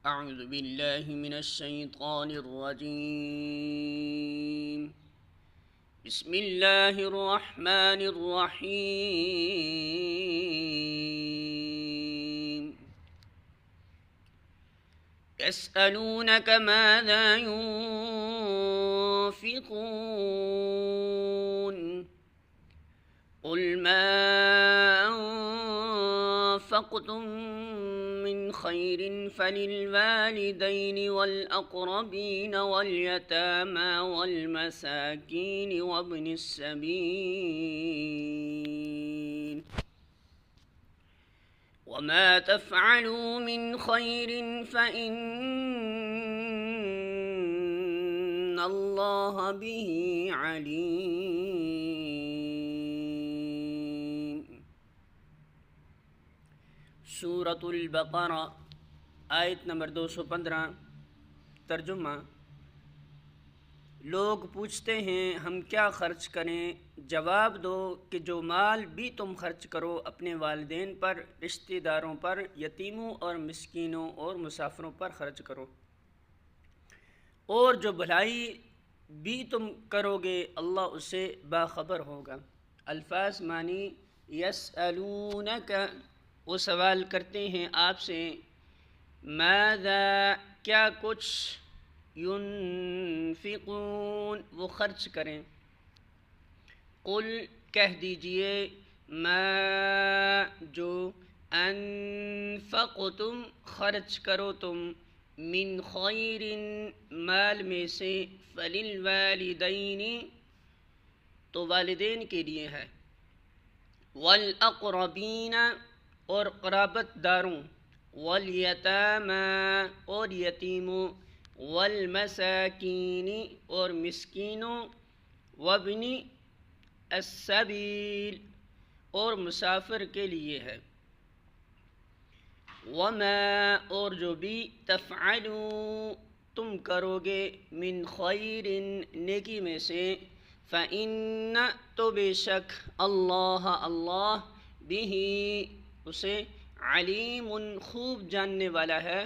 أعوذ بالله من الشيطان الرجيم. بسم الله الرحمن الرحيم. يسألونك ماذا ينفقون قل ما أنفقتم من خير فللوالدين والأقربين واليتامى والمساكين وابن السبيل وما تفعلوا من خير فإن الله به عليم. سورۃ البقرہ آیت نمبر 215. ترجمہ: لوگ پوچھتے ہیں ہم کیا خرچ کریں؟ جواب دو کہ جو مال بھی تم خرچ کرو اپنے والدین پر، رشتہ داروں پر، یتیموں اور مسکینوں اور مسافروں پر خرچ کرو، اور جو بھلائی بھی تم کرو گے اللہ اسے باخبر ہوگا. الفاظ معنی: یسألونک، وہ سوال کرتے ہیں آپ سے، ماذا، کیا کچھ، ينفقون، وہ خرچ کریں. قل، کہہ دیجئے، ما، جو، انفقتم، خرچ کرو تم، من خیر، مال میں سے، فللوالدین، تو والدین کے لیے ہے، والاقربین، اور قرابت داروں، والیتامی، اور یتیموں، والمساکین، اور مسکینوں، وابن السبیل، اور مسافر کے لیے ہے. وما، اور جو بھی، تفعلوا، تم کرو گے، من خیر، نیکی میں سے، فإن، تو بے شک، اللہ، اللہ، بہ، اسے، علیم، خوب جاننے والا ہے،